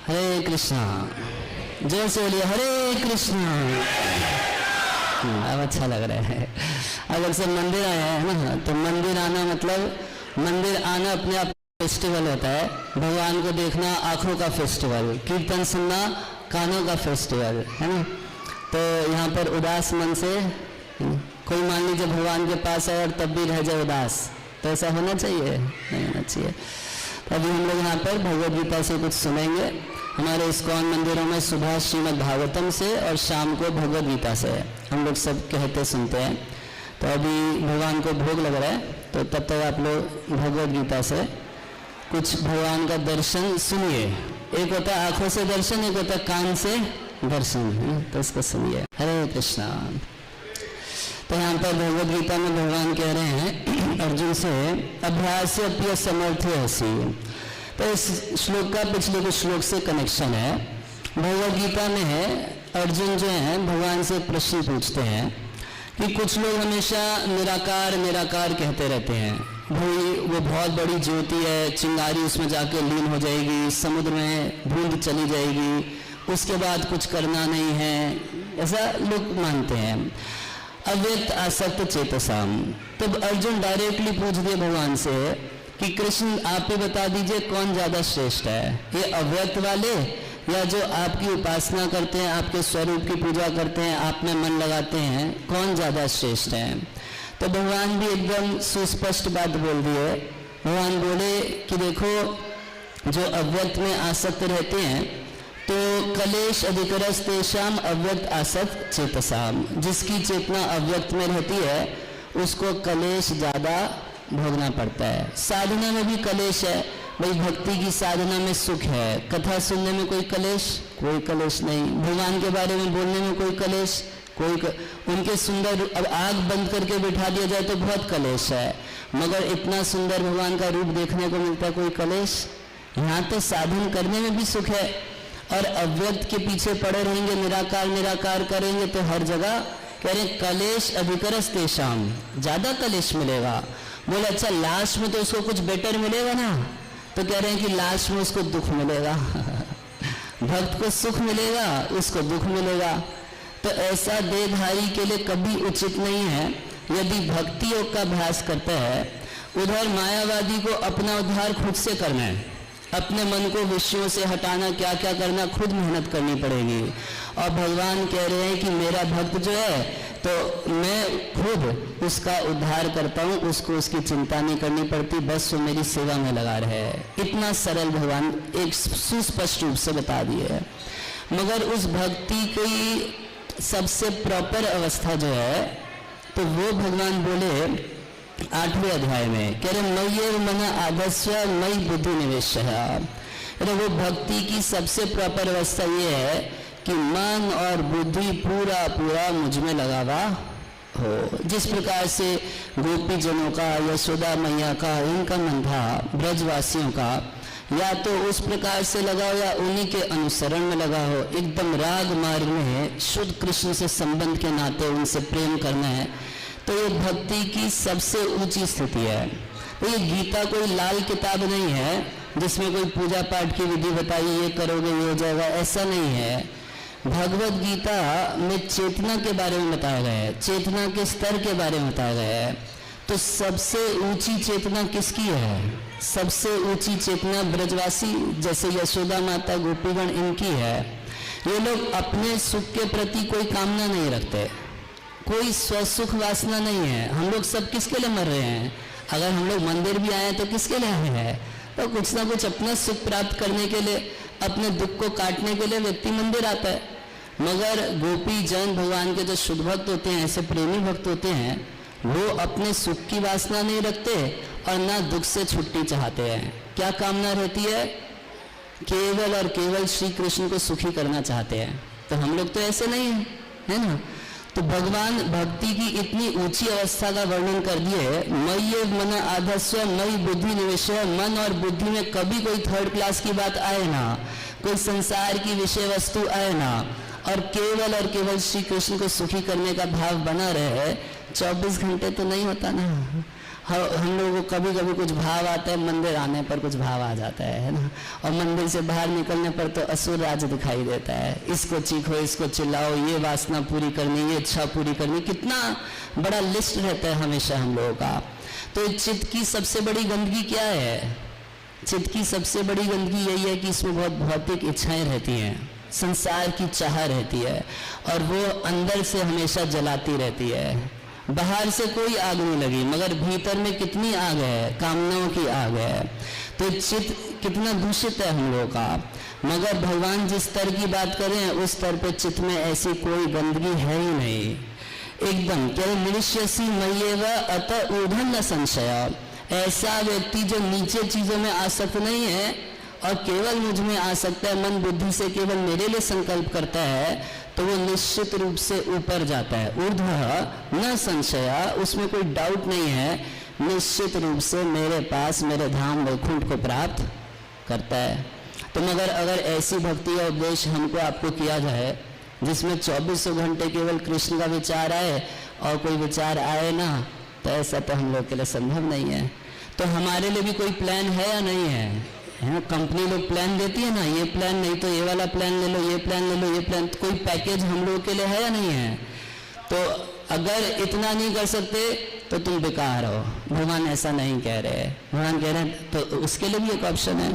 हरे कृष्णा। जय से बोलिए हरे कृष्णा। अब अच्छा लग रहा है। अगर सब मंदिर आए हैं ना, तो मंदिर आना मतलब मंदिर आना अपने आप फेस्टिवल होता है। भगवान को देखना आंखों का फेस्टिवल, कीर्तन सुनना कानों का फेस्टिवल है ना। तो यहाँ पर उदास मन से कोई मान लीजिए भगवान के पास है और तब भी रह जाए उदास, तो ऐसा होना चाहिए? नहीं होना चाहिए। तो अभी हम लोग यहाँ पर भगवद गीता से कुछ सुनेंगे। हमारे इस्कॉन मंदिरों में सुबह श्रीमद् भागवतम से और शाम को भगवद गीता से हम लोग सब कहते सुनते हैं। तो अभी भगवान को भोग लग रहा है, तो तब तक आप लोग भगवद गीता से कुछ भगवान का दर्शन सुनिए। एक होता है आंखों से दर्शन, एक होता है कान से दर्शन, तो इसको सुनिए। हरे कृष्णा। तो यहाँ पर भगवद गीता में भगवान कह रहे हैं अर्जुन से, अभ्यास्यप्य समर्थ्य हसी। तो इस श्लोक का पिछले कुछ श्लोक से कनेक्शन है। भगवद गीता में है अर्जुन जो है भगवान से प्रश्न पूछते हैं कि कुछ लोग हमेशा निराकार निराकार कहते रहते हैं, भाई वो बहुत बड़ी ज्योति है, चिंगारी उसमें जाके लीन हो जाएगी, समुद्र में बूंद चली जाएगी, उसके बाद कुछ करना नहीं है, ऐसा लोग मानते हैं। अव्यक्त आसक्त चेतसाम। तब अर्जुन डायरेक्टली पूछ दिए भगवान से कि कृष्ण आप ही बता दीजिए कौन ज्यादा श्रेष्ठ है, ये अव्यक्त वाले या जो आपकी उपासना करते हैं, आपके स्वरूप की पूजा करते हैं, आप में मन लगाते हैं, कौन ज्यादा श्रेष्ठ है? तो भगवान भी एकदम सुस्पष्ट बात बोल दिए। भगवान बोले कि देखो जो अव्यक्त में आसक्त रहते हैं तो कलेश अधिकरस तेषाम अव्यक्त आसक्त चेतसाम। जिसकी चेतना अव्यक्त में रहती है उसको कलेश ज्यादा भोगना पड़ता है। साधना में भी कलेश है, भाई भक्ति की साधना में सुख है, कथा सुनने में कोई कलेश? कोई कलेश नहीं। भगवान के बारे में बोलने में कोई कलेश? उनके सुंदर, अब आग बंद करके बिठा दिया जाए तो बहुत कलेश है, मगर इतना सुंदर भगवान का रूप देखने को मिलता है, कोई कलेश? यहाँ तो साधन करने में भी सुख है, और अव्यक्त के पीछे पड़े रहेंगे, निराकार निराकार करेंगे तो हर जगह कह रहे कलेश अधिकरस तेषाम, ज्यादा कलेश मिलेगा। बोले अच्छा लास्ट में तो उसको कुछ बेटर मिलेगा ना, तो कह रहे हैं कि लास्ट में उसको दुख मिलेगा। भक्त को सुख मिलेगा, उसको दुख मिलेगा। तो ऐसा देहधारी के लिए कभी उचित नहीं है। यदि भक्ति योग का अभ्यास करता है, उधर मायावादी को अपना उद्धार खुद से करना है, अपने मन को विषयों से हटाना, क्या क्या करना खुद मेहनत करनी पड़ेगी। और भगवान कह रहे हैं कि मेरा भक्त जो है तो मैं खुद उसका उद्धार करता हूँ, उसको उसकी चिंता नहीं करनी पड़ती, बस वो मेरी सेवा में लगा रहे। इतना सरल भगवान एक सुस्पष्ट रूप से बता दिए है। मगर उस भक्ति की सबसे प्रॉपर अवस्था जो है तो वो भगवान बोले 8वें अध्याय में, कह रहे मय्येव मन आदस्य मयि बुद्धि निवेश। वो भक्ति की सबसे प्रॉपर अवस्था ये है कि मन और बुद्धि पूरा पूरा मुझ में लगा हुआ हो। जिस प्रकार से गोपी जनों का, यशोदा मैया का, इनका मन था, ब्रजवासियों का, या तो उस प्रकार से लगा हो या उन्हीं के अनुसरण में लगा हो, एकदम राग मार्ग में शुद्ध कृष्ण से संबंध के नाते उनसे प्रेम करना है, तो ये भक्ति की सबसे ऊंची स्थिति है। तो ये गीता कोई लाल किताब नहीं है जिसमें कोई पूजा पाठ की विधि बताई, ये करोगे ये हो जाएगा, ऐसा नहीं है। भगवद गीता में चेतना के बारे में बताया गया है, चेतना के स्तर के बारे में बताया गया है। तो सबसे ऊंची चेतना किसकी है? सबसे ऊंची चेतना ब्रजवासी जैसे यशोदा माता, गोपीगण, इनकी है। ये लोग अपने सुख के प्रति कोई कामना नहीं रखते, कोई स्वसुख वासना नहीं है। हम लोग सब किसके लिए मर रहे हैं? अगर हम लोग मंदिर भी आए तो किसके लिए आए हैं? तो कुछ ना कुछ अपना सुख प्राप्त करने के लिए, अपने दुख को काटने के लिए व्यक्ति मंदिर आता है। मगर गोपी जन भगवान के जो शुद्ध भक्त होते हैं, ऐसे प्रेमी भक्त होते हैं, वो अपने सुख की वासना नहीं रखते और ना दुख से छुट्टी चाहते हैं। क्या कामना रहती है? केवल और केवल श्री कृष्ण को सुखी करना चाहते हैं। तो हम लोग तो ऐसे नहीं है ना। तो भगवान भक्ति की इतनी ऊंची अवस्था का वर्णन कर दिए, मय्येव मन आधस्य मयि बुद्धि निवेश। मन और बुद्धि में कभी कोई थर्ड क्लास की बात आए ना, कोई संसार की विषय वस्तु आए ना, और केवल श्री कृष्ण को सुखी करने का भाव बना रहे। 24 घंटे तो नहीं होता ना, हम लोगों को कभी कभी कुछ भाव आता है, मंदिर आने पर कुछ भाव आ जाता है ना। और मंदिर से बाहर निकलने पर तो असुर राज दिखाई देता है, इसको चीखो, इसको चिल्लाओ, ये वासना पूरी करनी, ये इच्छा पूरी करनी, कितना बड़ा लिस्ट रहता है हमेशा हम लोगों का। तो चित्त की सबसे बड़ी गंदगी क्या है? चित्त की सबसे बड़ी गंदगी यही है कि इसमें बहुत भौतिक इच्छाएं रहती हैं, संसार की चाह रहती है, और वो अंदर से हमेशा जलाती रहती है। बाहर से कोई आग नहीं लगी, मगर भीतर में कितनी आग है, कामनाओं की आग है। तो चित्त कितना दूषित है हम लोगों का। मगर भगवान जिस स्तर की बात करें उस स्तर पे चित्त में ऐसी कोई गंदगी है ही नहीं, एकदम। केवल मनुष्यसी मय्येव अत ऊर्ध्वं न संशय। ऐसा व्यक्ति जो नीचे चीजों में आसक्त नहीं है और केवल मुझ में आसक्त है, मन बुद्धि से केवल मेरे लिए संकल्प करता है, तो वो निश्चित रूप से ऊपर जाता है। ऊर्ध्व न संशय, उसमें कोई डाउट नहीं है, निश्चित रूप से मेरे पास, मेरे धाम वैकुंठ को प्राप्त करता है। तो मगर अगर ऐसी भक्ति और उपदेश हमको आपको किया जाए जिसमें 24 घंटे केवल कृष्ण का विचार आए और कोई विचार आए ना, तो ऐसा तो हम लोग के लिए संभव नहीं है। तो हमारे लिए भी कोई प्लान है या नहीं है? है कंपनी लोग प्लान देती है ना, ये प्लान नहीं तो ये वाला प्लान ले लो, ये प्लान ले लो, ये प्लान, कोई पैकेज हम लोगों के लिए है या नहीं है? तो अगर इतना नहीं कर सकते तो तुम बेकार हो। भगवान ऐसा नहीं कह रहे, भगवान कह रहे हैं तो उसके लिए भी एक ऑप्शन है।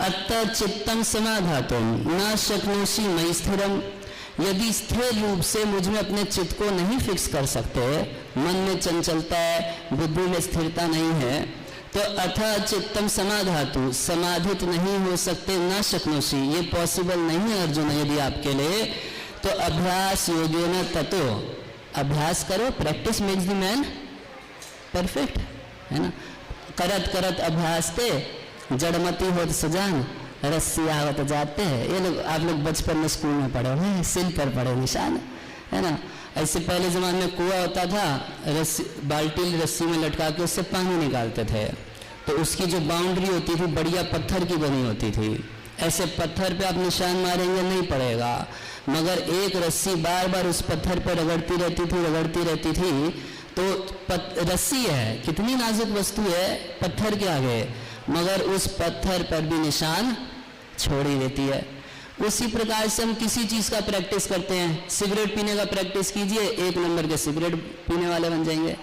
अतः चित्तम समाधातुम न शक्नोषि मयि स्थिरम। यदि स्थिर रूप से मुझ में अपने चित्त को नहीं फिक्स कर सकते, मन में चंचलता है, बुद्धि में स्थिरता नहीं है, तो अथा चित्तम समाधातु, समाधित नहीं हो सकते, न शक्नोषि, ये पॉसिबल नहीं है अर्जुन यदि आपके लिए। तो अभ्यास योगेन ततो, अभ्यास करो, practice makes the man perfect, है ना। करत करत अभ्यास ते जड़मती होत सजान, रस्सी आवत जाते हैं। ये लोग आप लोग बचपन में स्कूल में पढ़े हुए, सिल पर पढ़े निशान, है ना। ऐसे पहले जमाने में कुआं होता था, रस्सी, बाल्टी रस्सी में लटका के उससे पानी निकालते थे, तो उसकी जो बाउंड्री होती थी बढ़िया पत्थर की बनी होती थी। ऐसे पत्थर पे आप निशान मारेंगे नहीं पड़ेगा, मगर एक रस्सी बार बार उस पत्थर पर रगड़ती रहती थी, तो रस्सी है, कितनी नाजुक वस्तु है पत्थर के आगे, मगर उस पत्थर पर भी निशान छोड़ी देती है। उसी प्रकार से हम किसी चीज का प्रैक्टिस करते हैं। सिगरेट पीने का प्रैक्टिस कीजिए, 1 नंबर के सिगरेट पीने वाले बन जाएंगे।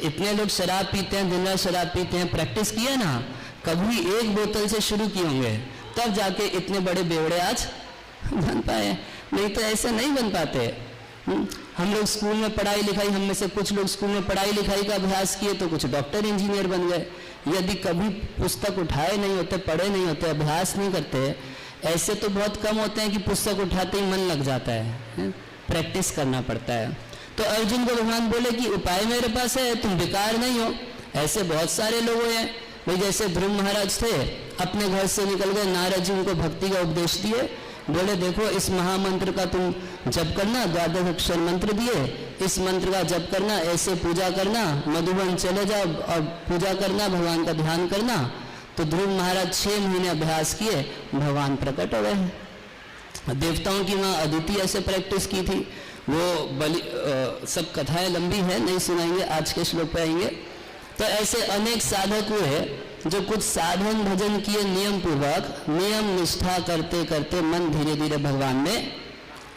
इतने लोग शराब पीते हैं, दिन रात शराब पीते हैं, प्रैक्टिस किया ना, कभी 1 बोतल से शुरू किए होंगे, तब जाके इतने बड़े बेवड़े आज बन पाए, नहीं तो ऐसे नहीं बन पाते। हम लोग स्कूल में पढ़ाई लिखाई, हम में से कुछ लोग स्कूल में पढ़ाई लिखाई का अभ्यास किए तो कुछ डॉक्टर इंजीनियर बन गए। यदि कभी पुस्तक उठाए नहीं होते, पढ़े नहीं होते, अभ्यास नहीं करते, ऐसे तो बहुत कम होते हैं कि पुस्तक उठाते ही मन लग जाता है, प्रैक्टिस करना पड़ता है। तो अर्जुन को भगवान बोले कि उपाय मेरे पास है, तुम बेकार नहीं हो। ऐसे बहुत सारे लोग हैं भाई, जैसे ध्रुव महाराज थे, अपने घर से निकल गए, नारद जी उनको भक्ति का उपदेश दिए, बोले देखो इस महामंत्र का तुम जप करना, 12 अक्षर मंत्र दिए, इस मंत्र का जप करना, ऐसे पूजा करना, मधुबन चले जाओ और पूजा करना, भगवान का ध्यान करना। तो ध्रुव महाराज 6 महीने अभ्यास किए, भगवान प्रकट हो गए। देवताओं की माँ अदिति ऐसे प्रैक्टिस की थी, वो सब कथाएं लंबी है, नहीं सुनाएंगे, आज के श्लोक पे आएंगे। तो ऐसे अनेक साधक हुए जो कुछ साधन भजन किए नियम पूर्वक, नियम निष्ठा करते करते मन धीरे धीरे भगवान में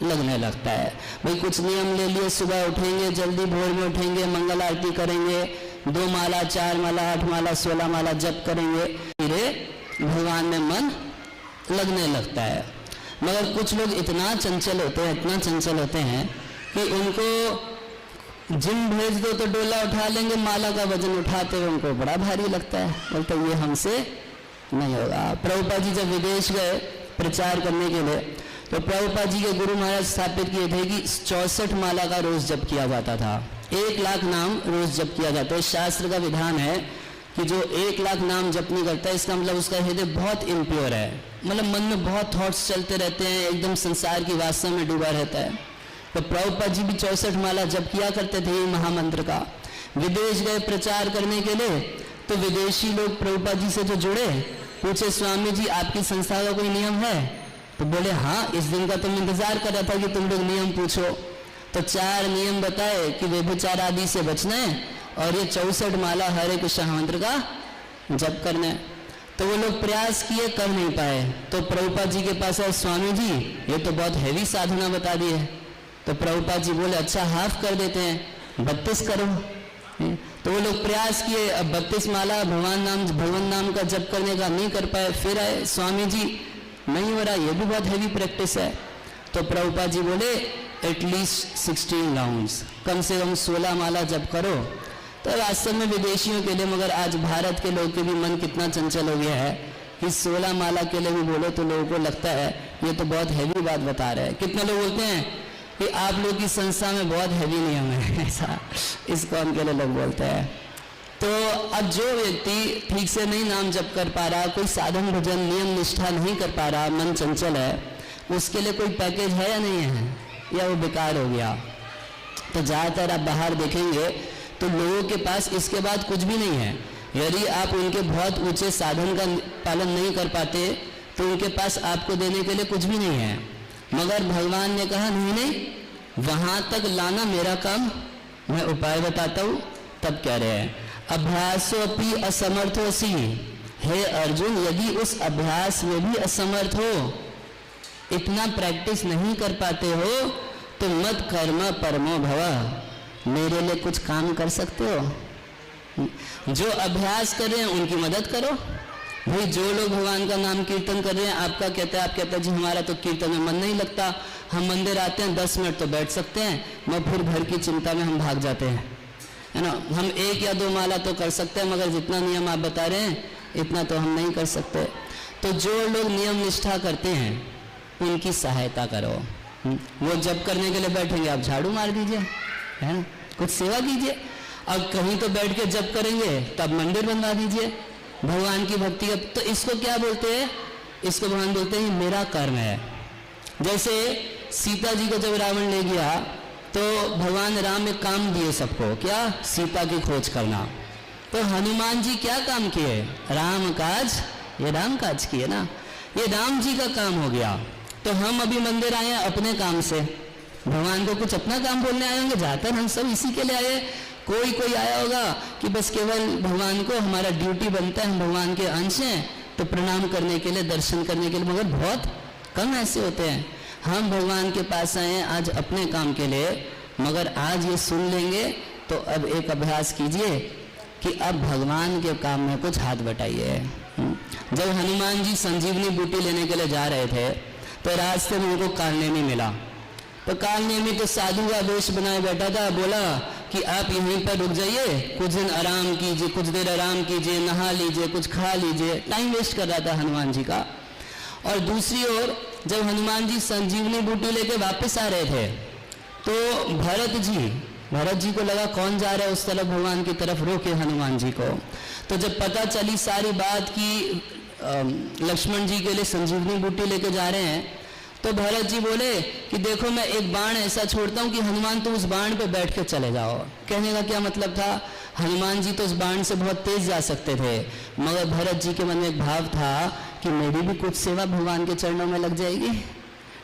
लगने लगता है। भाई कुछ नियम ले लिए, सुबह उठेंगे, जल्दी भोर में उठेंगे, मंगल आरती करेंगे, 2 माला 4 माला 8 माला 16 माला जप करेंगे, धीरे भगवान में मन लगने लगता है। मगर कुछ लोग इतना चंचल होते हैं कि उनको जिम भेज दो तो डोला उठा लेंगे, माला का वजन उठाते हुए उनको बड़ा भारी लगता है, बोलते ये हमसे नहीं होगा। प्रभुपाद जी जब विदेश गए प्रचार करने के लिए, तो प्रभुपाद जी के गुरु महाराज स्थापित किए थे कि 64 माला का रोज जप किया जाता था, 1 लाख नाम रोज जप किया जाता है। शास्त्र का विधान है कि जो 1 लाख नाम जप नहीं करता है, इसका मतलब उसका हृदय बहुत इम्प्योर है, मतलब मन में बहुत थॉट्स चलते रहते हैं, एकदम संसार की वासना में डूबा रहता है। तो प्रभुपाद जी भी 64 माला जप किया करते थे ये महामंत्र का। विदेश गए प्रचार करने के लिए, तो विदेशी लोग प्रभुपाद जी से जो जुड़े, पूछे स्वामी जी आपकी संस्था का कोई नियम है? तो बोले हाँ, इस दिन का तुम इंतजार कर रहा था कि तुम लोग नियम पूछो। तो 4 नियम बताए कि व्यभिचार आदि से बचना है, और ये 64 माला हरे कृष्ण मंत्र का जप करना है। तो वो लोग प्रयास किए, कर नहीं पाए। तो प्रभुपाद जी के पास है, स्वामी जी ये तो बहुत हैवी साधना बता दी है। तो प्रभुपाद जी बोले अच्छा हाफ कर देते हैं, 32 करो। तो वो लोग प्रयास किए, अब 32 माला भगवान नाम का जप करने का नहीं कर पाए। फिर आए, स्वामी जी नहीं हो रहा, ये भी बहुत हैवी प्रैक्टिस है। तो प्रभुपाद जी बोले एटलीस्ट 16 राउंड्स, कम से कम 16 माला जप करो। तो वास्तव में विदेशियों के लिए, मगर आज भारत के लोग के भी मन कितना चंचल हो गया है कि 16 माला के लिए भी बोलो तो लोगों को लगता है ये तो बहुत हैवी बात बता रहे हैं। कितने लोग बोलते हैं कि आप लोग की संस्था में बहुत हैवी नियम है, ऐसा ISKCON के लिए लोग बोलते हैं। तो अब जो व्यक्ति ठीक से नहीं नाम जप कर पा रहा, कोई साधन भजन नियम निष्ठा नहीं कर पा रहा, मन चंचल है, उसके लिए कोई पैकेज है या नहीं है, या वो बेकार हो गया। तो ज़्यादातर आप बाहर देखेंगे तो लोगों के पास इसके बाद कुछ भी नहीं है। यदि आप उनके बहुत ऊंचे साधन का पालन नहीं कर पाते तो उनके पास आपको देने के लिए कुछ भी नहीं है। मगर भगवान ने कहा नहीं नहीं, वहां तक लाना मेरा काम, मैं उपाय बताता हूं। तब कह रहे हैं अभ्यासोपि असमर्थोसी, हे अर्जुन यदि उस अभ्यास में भी असमर्थ हो, इतना प्रैक्टिस नहीं कर पाते हो, तो मत कर्म परमो भव, मेरे लिए कुछ काम कर सकते हो। जो अभ्यास कर रहे हैं उनकी मदद करो। भाई जो लोग भगवान का नाम कीर्तन कर रहे हैं, आपका कहते हैं, आप कहते हैं जी हमारा तो कीर्तन में मन नहीं लगता, हम मंदिर आते हैं 10 मिनट तो बैठ सकते हैं, मगर फिर घर की चिंता में हम भाग जाते हैं, है ना। हम 1 या 2 माला तो कर सकते हैं, मगर जितना नियम आप बता रहे हैं इतना तो हम नहीं कर सकते। तो जो लोग नियम निष्ठा करते हैं उनकी सहायता करो। वो जब करने के लिए बैठेंगे आप झाड़ू मार दीजिए, है ना, कुछ सेवा कीजिए। अब कहीं तो बैठ के जब करेंगे तब मंदिर बनवा दीजिए भगवान की भक्ति का। तो इसको क्या बोलते हैं, इसको भगवान बोलते हैं मेरा कर्म है। जैसे सीता जी को जब रावण ले गया तो भगवान राम एक काम दिए सबको, क्या, सीता की खोज करना। तो हनुमान जी क्या काम किए, राम काज, ये राम काज किए ना, ये राम जी का काम हो गया। तो हम अभी मंदिर आए हैं अपने काम से, भगवान को कुछ अपना काम बोलने आए होंगे, ज्यादातर हम सब इसी के लिए आए। कोई आया होगा कि बस केवल भगवान को हमारा ड्यूटी बनता है, हम भगवान के अंश हैं तो प्रणाम करने के लिए, दर्शन करने के लिए, मगर बहुत कम ऐसे होते हैं। हम भगवान के पास आए हैं आज अपने काम के लिए, मगर आज ये सुन लेंगे तो अब एक अभ्यास कीजिए कि अब भगवान के काम में कुछ हाथ बटाइए। जब हनुमान जी संजीवनी बूटी लेने के लिए जा रहे थे तो रास्ते में उनको कालनेमी मिला। तो कालनेमी तो साधु का वेश बनाए बैठा था, बोला कि आप यहीं पर रुक जाइए, कुछ दिन आराम कीजिए, कुछ देर आराम कीजिए, नहा लीजिए, कुछ खा लीजिए। टाइम वेस्ट कर रहा था हनुमान जी का। और दूसरी ओर जब हनुमान जी संजीवनी बूटी लेके वापस आ रहे थे तो भरत जी को लगा कौन जा रहा है उस तरफ, भगवान की तरफ, रोके हनुमान जी को। तो जब पता चली सारी बात कि लक्ष्मण जी के लिए संजीवनी बूटी लेके जा रहे हैं, तो भरत जी बोले कि देखो मैं एक बाण ऐसा छोड़ता हूं कि हनुमान तो उस बाण पे बैठ के चले जाओ। कहने का क्या मतलब था, हनुमान जी तो उस बाण से बहुत तेज जा सकते थे, मगर भरत जी के मन में एक भाव था कि मेरी भी कुछ सेवा भगवान के चरणों में लग जाएगी।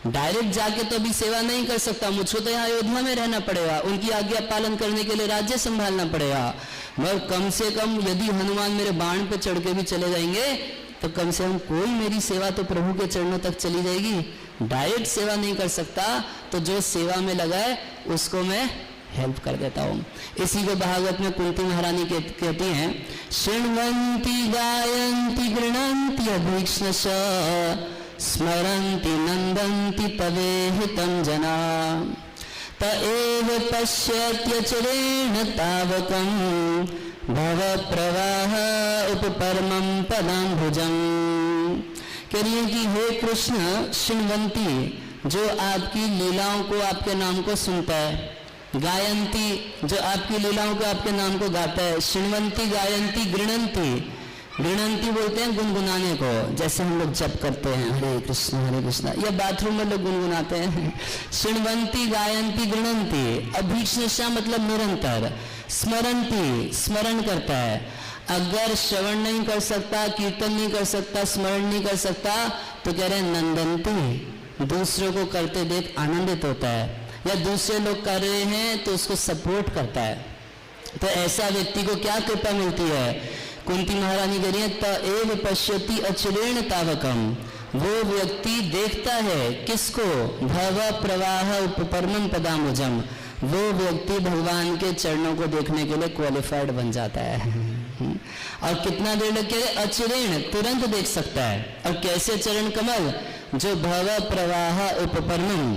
डायरेक्ट जाके तो अभी सेवा नहीं कर सकता, मुझको तो यहाँ अयोध्या में रहना पड़ेगा, उनकी आज्ञा पालन करने के लिए राज्य संभालना पड़ेगा। मगर कम से कम यदि हनुमान मेरे बाण पे चढ़ के भी चले जाएंगे तो कम से कम कोई मेरी सेवा तो प्रभु के चरणों तक चली जाएगी। डायरेक्ट सेवा नहीं कर सकता, तो जो सेवा में लगा है उसको मैं हेल्प कर देता हूँ। इसी को भागवत में कुंती महारानी कहती हैं, शृण्वन्ति गायन्ति गृह्णन्ति अभीक्ष्णश स्मरन्ति नन्दन्ति तवेहितं जना त एव पश्यत्यचरेण तावकं भव प्रवाह उपपरमं पदाम्बुजं। कह रही है कि हे कृष्ण, शृण्वन्ति जो आपकी लीलाओं को, आपके नाम को सुनता है, गायन्ति जो आपकी लीलाओं को, आपके नाम को गाता है, शृण्वन्ति गायन्ति गृह्णन्ति, गृह्णन्ति बोलते हैं गुनगुनाने को, जैसे हम लोग जप करते हैं हरे कृष्णा, या बाथरूम में लोग गुनगुनाते हैं। शृण्वन्ति गायन्ति गृह्णन्ति, अभीक्ष्णशा मतलब निरंतर, स्मरन्ति स्मरण करता है। अगर श्रवण नहीं कर सकता, कीर्तन नहीं कर सकता, स्मरण नहीं कर सकता, तो कह रहे हैं नंदन्ति, दूसरों को करते देख आनंदित होता है, या दूसरे लोग कर रहे हैं तो उसको सपोर्ट करता है। तो ऐसा व्यक्ति को क्या कृपा मिलती है? कुंती महारानी कह रही है, त एव पश्यति अचिरेण तावकम, वो व्यक्ति देखता है किसको? भव प्रवाह उपपरमम पदामुजम, वो व्यक्ति भगवान के चरणों को देखने के लिए क्वालिफाइड बन जाता है। और कितना देर लग के? अचिरेण, तुरंत देख सकता है। और कैसे चरण कमल? जो भव प्रवाह उपपरमम,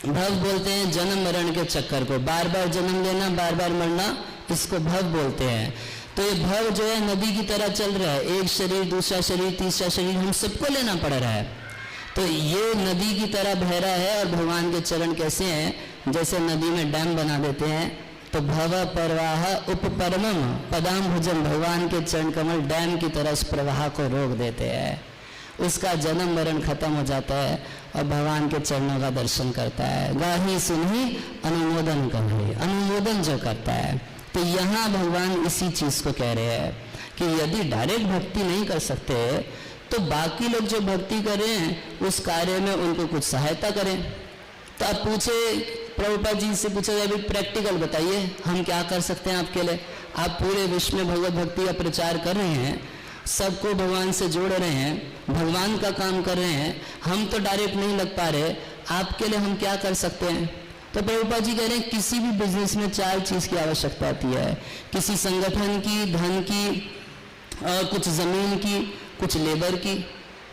भव बोलते हैं जन्म मरण के चक्कर को, बार बार जन्म लेना, बार बार मरना, इसको भव बोलते हैं। तो ये भव जो है नदी की तरह चल रहा है, एक शरीर, दूसरा शरीर, तीसरा शरीर, हम सबको लेना पड़ रहा है। तो ये नदी की तरह बह रहा है। और भगवान के चरण कैसे हैं? जैसे नदी में डैम बना देते हैं, तो भव प्रवाह उपपरमम पदाम्भुजम, भगवान के चरण कमल डैम की तरह उस प्रवाह को रोक देते हैं। उसका जन्म मरण खत्म हो जाता है और भगवान के चरणों का दर्शन करता है। गाही सुनही अनुमोदन कभी, अनुमोदन जो करता है। तो यहाँ भगवान इसी चीज को कह रहे हैं कि यदि डायरेक्ट भक्ति नहीं कर सकते तो बाकी लोग जो भक्ति कर रहे हैं उस कार्य में उनको कुछ सहायता करें। तो आप पूछे, प्रभुपाद जी से पूछा जाए, प्रैक्टिकल बताइए हम क्या कर सकते हैं आपके लिए? आप पूरे विश्व में भगवत भक्ति का प्रचार कर रहे हैं, सबको भगवान से जोड़ रहे हैं, भगवान का काम कर रहे हैं, हम तो डायरेक्ट नहीं लग पा रहे, आपके लिए हम क्या कर सकते हैं? तो प्रभुपाद जी कह रहे हैं किसी भी बिजनेस में 4 चीज की आवश्यकता होती है। किसी संगठन की, धन की, कुछ जमीन की, कुछ लेबर की,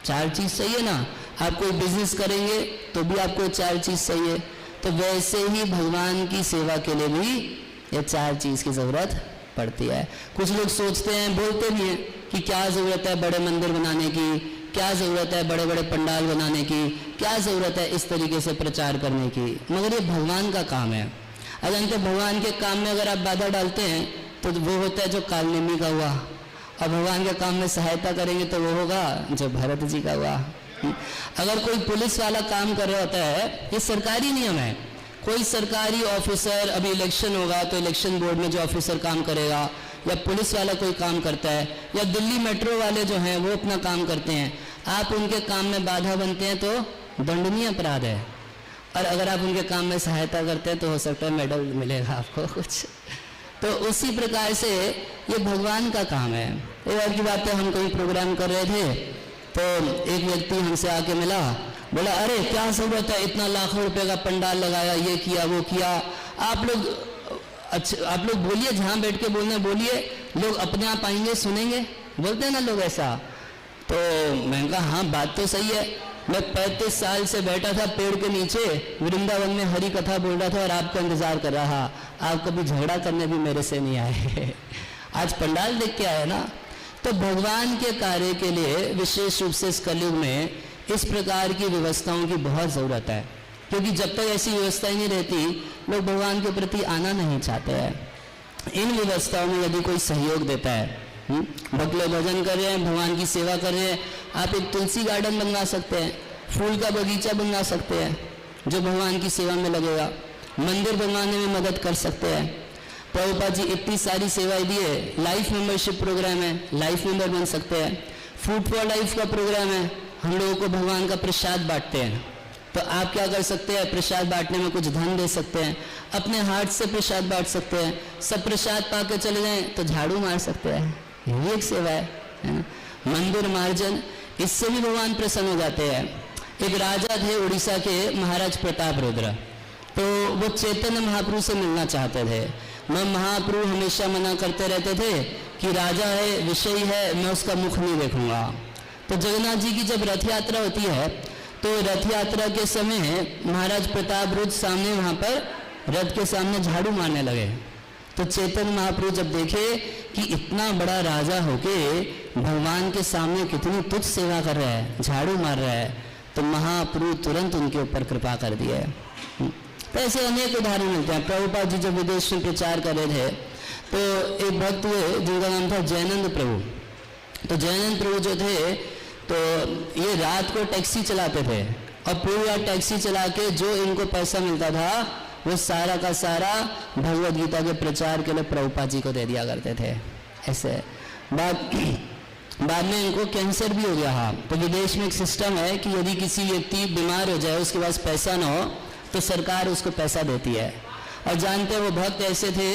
4 चीज चाहिए ना। आप कोई बिजनेस करेंगे तो भी आपको 4 चीज चाहिए। तो वैसे ही भगवान की सेवा के लिए भी ये 4 चीज की जरूरत पड़ती है। कुछ लोग सोचते हैं, बोलते भी हैं कि क्या जरूरत है बड़े मंदिर बनाने की, क्या जरूरत है बड़े बड़े पंडाल बनाने की, क्या जरूरत है इस तरीके से प्रचार करने की। मगर ये भगवान का काम है। अगर भगवान के काम में अगर आप बाधा डालते हैं तो वो होता है जो कालनेमी का हुआ, और भगवान के काम में सहायता करेंगे तो वो होगा जो भरत जी का हुआ। अगर कोई पुलिस वाला काम कर रहा होता है, ये सरकारी नियम है, कोई सरकारी ऑफिसर, अभी इलेक्शन होगा तो इलेक्शन बोर्ड में जो ऑफिसर काम करेगा, या पुलिस वाला कोई काम करता है, या दिल्ली मेट्रो वाले जो हैं वो अपना काम करते हैं, आप उनके काम में बाधा बनते हैं तो दंडनीय अपराध है। और अगर आप उनके काम में सहायता करते हैं तो हो सकता है मेडल मिलेगा आपको कुछ। तो उसी प्रकार से ये भगवान का काम है। एक बार की बात है, हम कहीं प्रोग्राम कर रहे थे तो एक व्यक्ति हमसे आके मिला, बोला अरे क्या जरूरत है, इतना लाखों रुपए का पंडाल लगाया, ये किया वो किया, आप लोग बोलिए, जहाँ बैठ के बोलना बोलिए, लोग अपने आप आएंगे सुनेंगे, बोलते हैं ना लोग ऐसा। तो मैंने कहा हाँ बात तो सही है, मैं 35 साल से बैठा था पेड़ के नीचे वृंदावन में हरी कथा बोल रहा था और आपका इंतजार कर रहा, आप कभी झगड़ा करने भी मेरे से नहीं आए आज पंडाल देख के आए ना। तो भगवान के कार्य के लिए विशेष रूप से इस कलयुग में इस प्रकार की व्यवस्थाओं की बहुत जरूरत है, क्योंकि जब तक ऐसी व्यवस्थाएं नहीं रहती लोग भगवान के प्रति आना नहीं चाहते हैं। इन व्यवस्थाओं में यदि कोई सहयोग देता है, भक्त लोग भजन कर रहे हैं, भगवान की सेवा कर रहे हैं, आप एक तुलसी गार्डन बनवा सकते हैं, फूल का बगीचा बनवा सकते हैं जो भगवान की सेवा में लगेगा, मंदिर बनवाने में मदद कर सकते हैं। प्रभुपाद जी इतनी सारी सेवाएं दी है, लाइफ मेंबरशिप प्रोग्राम है, लाइफ मेंबर बन सकते हैं, फूड फॉर लाइफ का प्रोग्राम है, हम लोगों को भगवान का प्रसाद बांटते हैं। तो आप क्या कर सकते हैं, प्रसाद बांटने में कुछ धन दे सकते हैं, अपने हाथ से प्रसाद बांट सकते हैं, सब प्रसाद पा के चले जाएं तो झाड़ू मार सकते हैं, ये एक सेवा है ना? मंदिर मार्जन, इससे भी भगवान प्रसन्न हो जाते हैं। एक राजा थे उड़ीसा के, महाराज प्रताप रुद्र, तो वो चैतन्य महाप्रभु से मिलना चाहते थे। मैं महाप्रभु हमेशा मना करते रहते थे कि राजा है, विषयी है, मैं उसका मुख नहीं देखूंगा। तो जगन्नाथ जी की जब रथ यात्रा होती है तो रथ यात्रा के समय महाराज प्रताप रुद्र सामने वहां पर रथ के सामने झाड़ू मारने लगे। तो चैतन्य महाप्रभु जब देखे कि इतना बड़ा राजा होके भगवान के सामने कितनी तुच्छ सेवा कर रहा है, झाड़ू मार रहा है, तो महाप्रभु तुरंत उनके ऊपर कृपा कर दिया है। तो ऐसे अनेक उदाहरण मिलते हैं। प्रभुपाद जी जब विदेश में प्रचार कर रहे थे तो एक भक्त हुए जिनका नाम था जयनंद प्रभु। तो जयनंद प्रभु जो थे तो ये रात को टैक्सी चलाते थे और पूरी रात टैक्सी चला के जो इनको पैसा मिलता था वो सारा का सारा भगवद गीता के प्रचार के लिए प्रभुपाद जी को दे दिया करते थे। ऐसे बाद में इनको कैंसर भी हो गया। हाँ, तो विदेश में एक सिस्टम है कि यदि किसी व्यक्ति बीमार हो जाए, उसके पास पैसा ना हो, तो सरकार उसको पैसा देती है। और जानते हैं वो भक्त ऐसे थे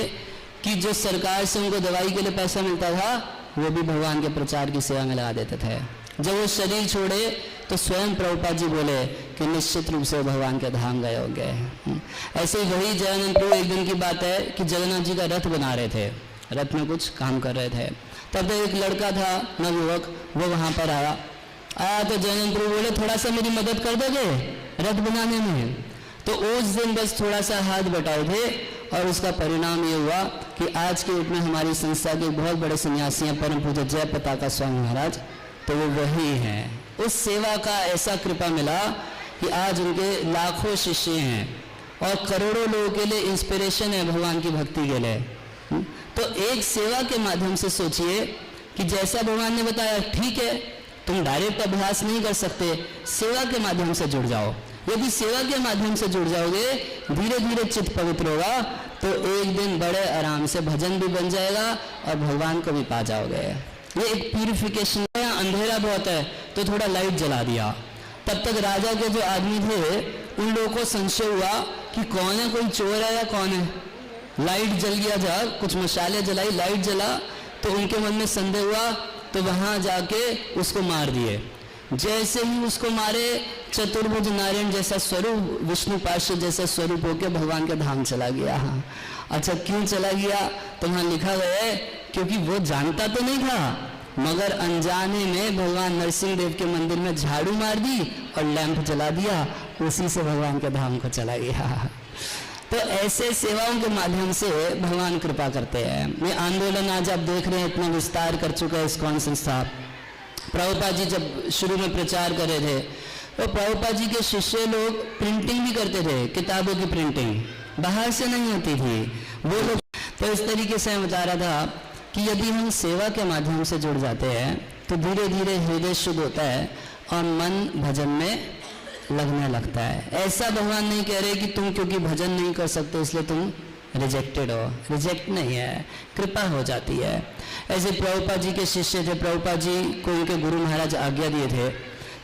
कि जो सरकार से उनको दवाई के लिए पैसा मिलता था वो भी भगवान के प्रचार की सेवा में लगा देते थे। जब वो शरीर छोड़े तो स्वयं प्रभुपाद जी बोले कि निश्चित रूप से वो भगवान के धाम गए होंगे। ऐसे ही वही जगन्नाथ प्रभु, एक दिन की बात है कि जगन्नाथ जी का रथ बना रहे थे, रथ में कुछ काम कर रहे थे। तब तक एक लड़का था नवयुवक, वो वहाँ पर आया तो जगन्नाथ प्रभु बोले थोड़ा सा मेरी मदद कर दोगे रथ बनाने में। तो उस दिन बस थोड़ा सा हाथ बटाए थे और उसका परिणाम ये हुआ कि आज के युग में हमारी संस्था के बहुत बड़े सन्यासी हैं परम पूज्य जय पताका स्वामी महाराज, तो वो वही हैं। उस सेवा का ऐसा कृपा मिला कि आज उनके लाखों शिष्य हैं और करोड़ों लोगों के लिए इंस्पिरेशन है भगवान की भक्ति के लिए। तो एक सेवा के माध्यम से सोचिए कि जैसा भगवान ने बताया, ठीक है तुम डायरेक्ट अभ्यास नहीं कर सकते, सेवा के माध्यम से जुड़ जाओ। यदि सेवा के माध्यम से जुड़ जाओगे, धीरे धीरे चित्त पवित्र होगा, तो एक दिन बड़े आराम से भजन भी बन जाएगा और भगवान को भी पा जाओगे। ये एक प्यूरिफिकेशन है। अंधेरा बहुत है तो थोड़ा लाइट जला दिया। तब तक राजा के जो आदमी थे उन लोगों को संशय हुआ कि कौन है, कोई चोर है या कौन है। लाइट जल गया, जा कुछ मशाले जलाई, लाइट जला, तो उनके मन में संदेह हुआ, तो वहां जाके उसको मार दिए। जैसे ही उसको मारे, चतुर्भुज नारायण जैसा स्वरूप, विष्णु पार्षद जैसा स्वरूप होकर भगवान के धाम चला गया। अच्छा, क्यों चला गया? तो वहां लिखा गया है क्योंकि वो जानता तो नहीं था, मगर अनजाने में भगवान नरसिंह देव के मंदिर में झाड़ू मार दी और लैंप जला दिया, उसी से भगवान के धाम को चला गया। तो ऐसे सेवाओं के माध्यम से भगवान कृपा करते हैं। ये आंदोलन आज आप देख रहे हैं इतना विस्तार कर चुका है इस्कॉन संस्था। प्रभुपाद जी जब शुरू में प्रचार कर रहे थे तो प्रभुपाद जी के शिष्य लोग प्रिंटिंग भी करते थे, किताबों की प्रिंटिंग बाहर से नहीं होती थी वो लोग। तो इस तरीके से मैं बता रहा था कि यदि हम सेवा के माध्यम से जुड़ जाते हैं तो धीरे धीरे हृदय शुद्ध होता है और मन भजन में लगने लगता है। ऐसा भगवान नहीं कह रहे कि तुम क्योंकि भजन नहीं कर सकते इसलिए तुम रिजेक्टेड हो, रिजेक्ट नहीं है, कृपा हो जाती है। ऐसे प्रभुपाद जी के शिष्य थे, प्रभुपाद जी को उनके गुरु महाराज आज्ञा दिए थे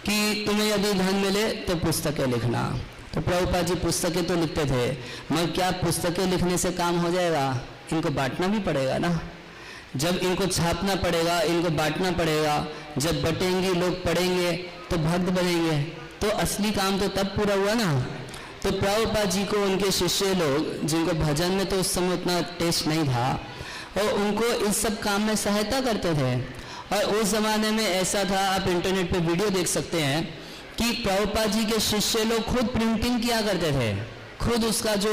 कि तुम्हें यदि धन मिले तो पुस्तकें लिखना। तो प्रभुपाद जी पुस्तकें तो लिखते थे, मगर क्या पुस्तकें लिखने से काम हो जाएगा? इनको बांटना भी पड़ेगा ना। जब इनको छापना पड़ेगा, इनको बांटना पड़ेगा, जब बटेंगे लोग पढ़ेंगे तो भक्त बनेंगे, तो असली काम तो तब पूरा हुआ ना। तो प्रभुपाद जी को उनके शिष्य लोग, जिनको भजन में तो उस समय उतना टेस्ट नहीं था, और उनको इस सब काम में सहायता करते थे। और उस जमाने में ऐसा था, आप इंटरनेट पे वीडियो देख सकते हैं कि प्रभुपाद जी के शिष्य लोग खुद प्रिंटिंग किया करते थे, खुद उसका जो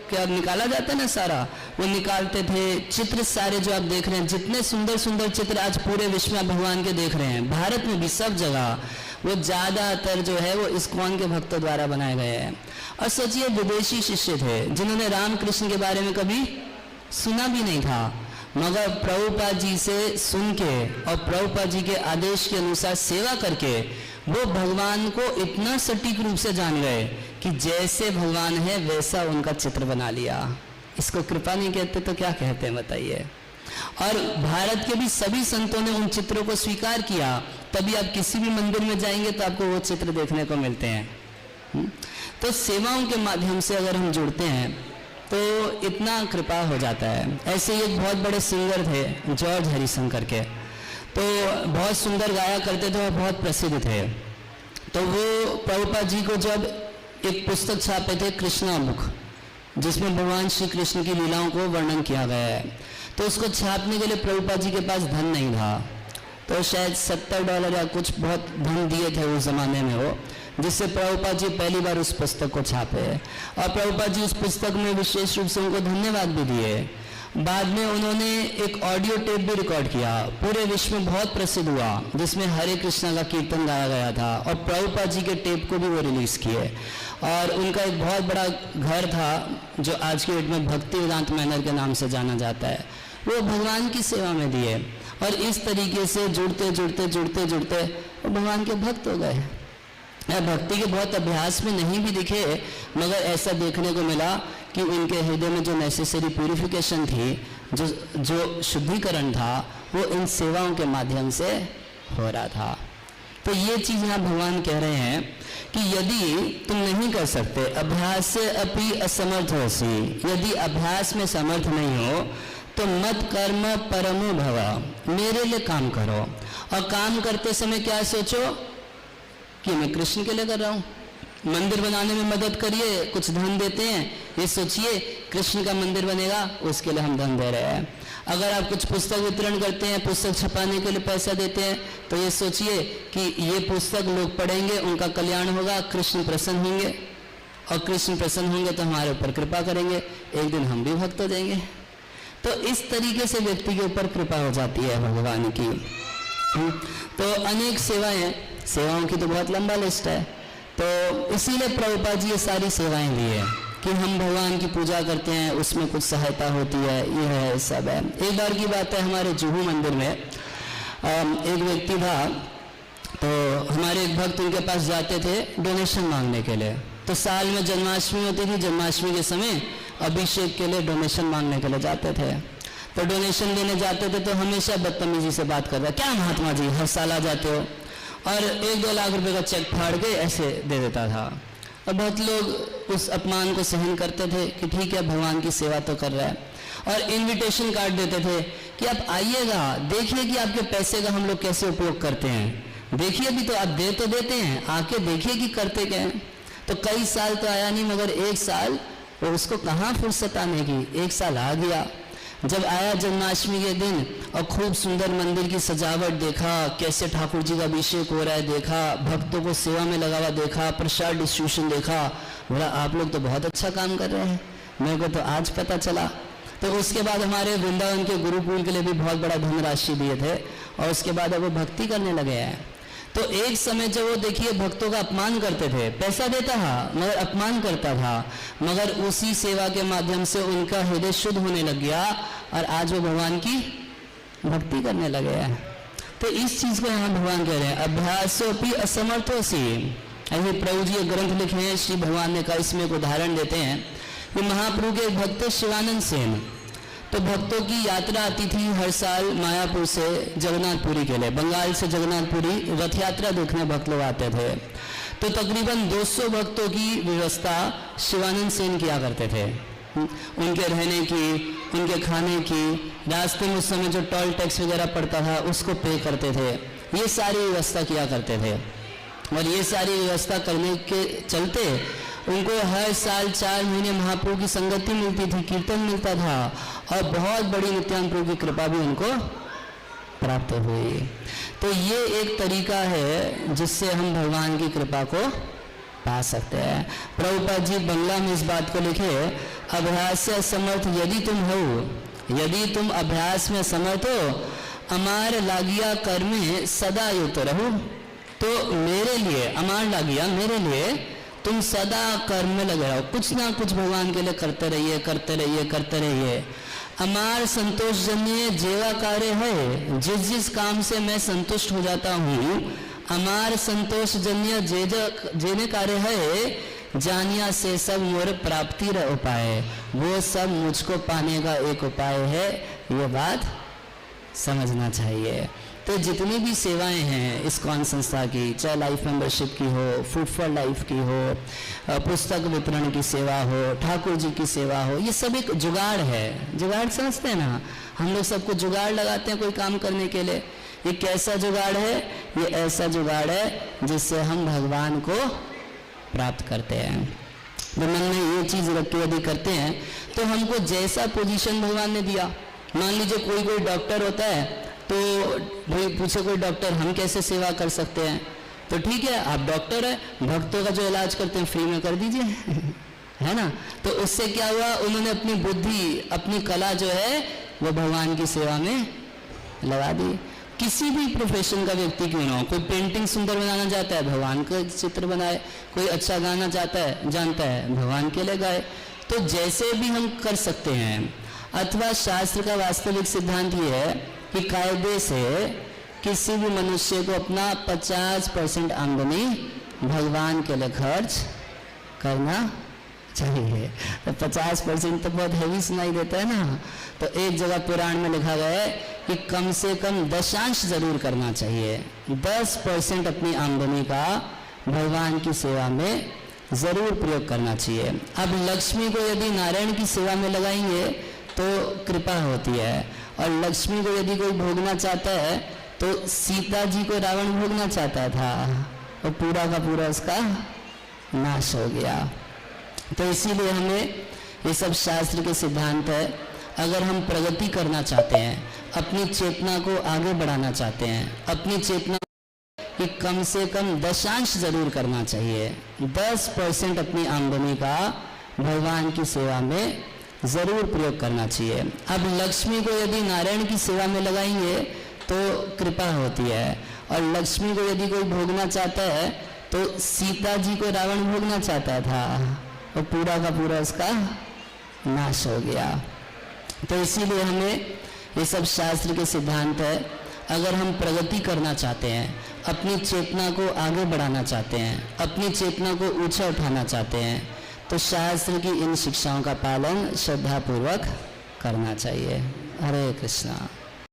क्या निकाला जाता है ना सारा, वो निकालते थे। चित्र सारे जो आप देख रहे हैं, जितने सुंदर सुंदर चित्र आज पूरे विश्व में भगवान के देख रहे हैं, भारत में भी सब जगह, वो ज्यादातर जो है वो इस्कॉन के भक्तों द्वारा बनाए गए हैं। और सोचिए विदेशी शिष्य थे जिन्होंने रामकृष्ण के बारे में कभी सुना भी नहीं था, मगर प्रभुपाद जी से सुन के और प्रभुपाद जी के आदेश के अनुसार सेवा करके वो भगवान को इतना सटीक रूप से जान गए कि जैसे भगवान है वैसा उनका चित्र बना लिया। इसको कृपा नहीं कहते तो क्या कहते हैं बताइए। और भारत के भी सभी संतों ने उन चित्रों को स्वीकार किया, तभी आप किसी भी मंदिर में जाएंगे तो आपको वो चित्र देखने को मिलते हैं। तो सेवाओं के माध्यम से अगर हम जुड़ते हैं तो इतना कृपा हो जाता है। ऐसे ही एक बहुत बड़े सिंगर थे जॉर्ज हरिशंकर के, तो बहुत सुंदर गाया करते थे और बहुत प्रसिद्ध थे। तो वो प्रभुपाद जी को जब एक पुस्तक छापे थे कृष्णा बुक, जिसमें भगवान श्री कृष्ण की लीलाओं को वर्णन किया गया है, तो उसको छापने के लिए प्रभुपाद जी के पास धन नहीं था, तो शायद $70 या कुछ बहुत धन दिए थे उस जमाने में वो, जिससे प्रभुपाद जी पहली बार उस पुस्तक को छापे। और प्रभुपाद जी उस पुस्तक में विशेष रूप से उनको धन्यवाद भी दिए। बाद में उन्होंने एक ऑडियो टेप भी रिकॉर्ड किया, पूरे विश्व में बहुत प्रसिद्ध हुआ, जिसमें हरे कृष्णा का कीर्तन गाया गया था, और प्रभुपाद जी के टेप को भी वो रिलीज किए। और उनका एक बहुत बड़ा घर था जो आज के डेट में भक्ति वेदांत मैनर के नाम से जाना जाता है, वो भगवान की सेवा में दिए। और इस तरीके से जुड़ते जुड़ते जुड़ते जुड़ते वो भगवान के भक्त हो गए। भक्ति के बहुत अभ्यास में नहीं भी दिखे, मगर ऐसा देखने को मिला कि उनके हृदय में जो नेसेसरी प्यूरिफिकेशन थी, जो शुद्धिकरण था, वो इन सेवाओं के माध्यम से हो रहा था। तो ये चीज यहाँ भगवान कह रहे हैं कि यदि तुम नहीं कर सकते, अभ्यास से अपि असमर्थ होसी, यदि अभ्यास में समर्थ नहीं हो तो मत कर्म परमो भव, मेरे लिए काम करो। और काम करते समय क्या सोचो कि मैं कृष्ण के लिए कर रहा हूँ। मंदिर बनाने में मदद करिए, कुछ धन देते हैं, ये सोचिए कृष्ण का मंदिर बनेगा, उसके लिए हम धन दे रहे हैं। अगर आप कुछ पुस्तक वितरण करते हैं, पुस्तक छपाने के लिए पैसा देते हैं, तो ये सोचिए कि ये पुस्तक लोग पढ़ेंगे, उनका कल्याण होगा, कृष्ण प्रसन्न होंगे, और कृष्ण प्रसन्न होंगे तो हमारे ऊपर कृपा करेंगे, एक दिन हम भी भक्त हो जाएंगे। तो इस तरीके से व्यक्ति के ऊपर कृपा हो जाती है भगवान की। तो अनेक सेवाओं की तो बहुत लंबा लिस्ट है। तो इसीलिए प्रभुपाद जी ये सारी सेवाएं ली है कि हम भगवान की पूजा करते हैं, उसमें कुछ सहायता होती है, ये है सब है। एक बार की बात है, हमारे जुहू मंदिर में एक व्यक्ति था, तो हमारे एक भक्त उनके पास जाते थे डोनेशन मांगने के लिए। तो साल में जन्माष्टमी होती थी, जन्माष्टमी के समय अभिषेक के लिए डोनेशन मांगने के लिए जाते थे। तो डोनेशन लेने जाते थे तो हमेशा बदतमीजी से बात करता, क्या महात्मा जी हर साल आ जाते हो, और 1-2 लाख रुपए का चेक फाड़ के ऐसे दे देता था। और बहुत लोग उस अपमान को सहन करते थे कि ठीक है भगवान की सेवा तो कर रहा है, और इनविटेशन कार्ड देते थे कि आप आइएगा, देखिए कि आपके पैसे का हम लोग कैसे उपयोग करते हैं, देखिए भी तो आप दे तो देते हैं, आके देखिए कि करते क्या हैं। तो कई साल तो आया नहीं, मगर एक साल वो उसको कहाँ फुर्सत आने की, एक साल आ गया। जब आया जन्माष्टमी के दिन और खूब सुंदर मंदिर की सजावट देखा, कैसे ठाकुर जी का अभिषेक हो रहा है देखा, भक्तों को सेवा में लगा हुआ देखा, प्रसाद डिस्ट्रीब्यूशन देखा, बोला आप लोग तो बहुत अच्छा काम कर रहे हैं, मेरे को तो आज पता चला। तो उसके बाद हमारे वृंदावन के गुरुकुल के लिए भी बहुत बड़ा धनराशि दिए थे, और उसके बाद अब वो भक्ति करने लगे हैं। तो एक समय जब वो देखिए भक्तों का अपमान करते थे, पैसा देता था मगर अपमान करता था, मगर उसी सेवा के माध्यम से उनका हृदय शुद्ध होने लग गया, और आज वो भगवान की भक्ति करने लगे हैं। तो इस चीज को यहाँ भगवान कह रहे हैं, अभ्यासोपि असमर्थोसी। अभी प्रभु जी एक ग्रंथ लिखे हैं, श्री भगवान ने कहा, इसमें एक उदाहरण देते हैं कि महाप्रभु के एक भक्त शिवानंद सेन, तो भक्तों की यात्रा आती थी हर साल मायापुर से जगन्नाथपुरी के लिए, बंगाल से जगन्नाथपुरी रथ यात्रा देखने भक्त लोग आते थे। तो तकरीबन 200 भक्तों की व्यवस्था शिवानंद सेन किया करते थे, उनके रहने की, उनके खाने की, रास्ते में उस समय जो टोल टैक्स वगैरह पड़ता था उसको पे करते थे, ये सारी व्यवस्था किया करते थे। और ये सारी व्यवस्था करने के चलते उनको हर साल 4 महीने महाप्रभु की संगति मिलती थी, कीर्तन मिलता था, और बहुत बड़ी नित्यानंद प्रभु की कृपा भी उनको प्राप्त हुई। तो ये एक तरीका है जिससे हम भगवान की कृपा को पा सकते हैं। प्रभुपाद जी बंगला में इस बात को लिखे, अभ्यास से समर्थ यदि तुम हो, यदि तुम अभ्यास में समर्थ हो, अमार लागिया कर्मे सदा युक्त रहो। तो मेरे लिए अमार लागिया, मेरे लिए तुम सदा कर्म में लगे रहो, कुछ ना कुछ भगवान के लिए करते रहिए, करते रहिए, करते रहिए। अमार संतोष जन्य जेवा कार्य है, जिस जिस काम से मैं संतुष्ट हो जाता हूँ, अमार संतोष जन्य जेने कार्य है, जानिया से सब मोर प्राप्ति र उपाय, वो सब मुझको पाने का एक उपाय है, ये बात समझना चाहिए। तो जितनी भी सेवाएं हैं इस्कॉन संस्था की, चाहे लाइफ मेंबरशिप की हो, फूड फॉर लाइफ की हो, पुस्तक वितरण की सेवा हो, ठाकुर जी की सेवा हो, ये सब एक जुगाड़ है। जुगाड़ समझते हैं ना, हम लोग सबको जुगाड़ लगाते हैं कोई काम करने के लिए। ये कैसा जुगाड़ है? ये ऐसा जुगाड़ है जिससे हम भगवान को प्राप्त करते हैं। तो मन में ये चीज रख के यदि करते हैं तो हमको जैसा पोजीशन भगवान ने दिया, मान लीजिए कोई डॉक्टर होता है, तो भाई पूछे कोई डॉक्टर हम कैसे सेवा कर सकते हैं, तो ठीक है आप डॉक्टर है, भक्तों का जो इलाज करते हैं फ्री में कर दीजिए है ना। तो उससे क्या हुआ, उन्होंने अपनी बुद्धि, अपनी कला जो है वो भगवान की सेवा में लगा दी। किसी भी प्रोफेशन का व्यक्ति क्यों ना हो, कोई पेंटिंग सुंदर बनाना चाहता है, भगवान का चित्र बनाए, कोई अच्छा गाना जानता है, भगवान के लिए गाए। तो जैसे भी हम कर सकते हैं। अथवा शास्त्र का वास्तविक सिद्धांत ये है कि कायदे से किसी भी मनुष्य को अपना 50% आमदनी भगवान के लिए खर्च करना चाहिए। तो 50% तो बहुत हैवी सुनाई देता है ना। तो एक जगह पुराण में लिखा गया है कि कम से कम दशांश जरूर करना चाहिए। 10% अपनी आमदनी का भगवान की सेवा में जरूर प्रयोग करना चाहिए। अब लक्ष्मी को यदि नारायण की सेवा में लगाएंगे तो कृपा होती है, और लक्ष्मी को यदि कोई भोगना चाहता है तो सीता जी को रावण भोगना चाहता था और पूरा का पूरा उसका नाश हो गया। तो इसीलिए हमें ये सब शास्त्र के सिद्धांत है। अगर हम प्रगति करना चाहते हैं, अपनी चेतना को आगे बढ़ाना चाहते हैं, अपनी चेतना कि कम से कम दशांश जरूर करना चाहिए, 10% अपनी आमदनी का भगवान की सेवा में जरूर प्रयोग करना चाहिए। अब लक्ष्मी को यदि नारायण की सेवा में लगाएंगे तो कृपा होती है, और लक्ष्मी को यदि कोई भोगना चाहता है तो सीता जी को रावण भोगना चाहता था और पूरा का पूरा उसका नाश हो गया। तो इसीलिए हमें ये सब शास्त्र के सिद्धांत है। अगर हम प्रगति करना चाहते हैं, अपनी चेतना को आगे बढ़ाना चाहते हैं, अपनी चेतना को ऊंचा उठाना चाहते हैं, तो शास्त्र की इन शिक्षाओं का पालन श्रद्धापूर्वक करना चाहिए। हरे कृष्णा।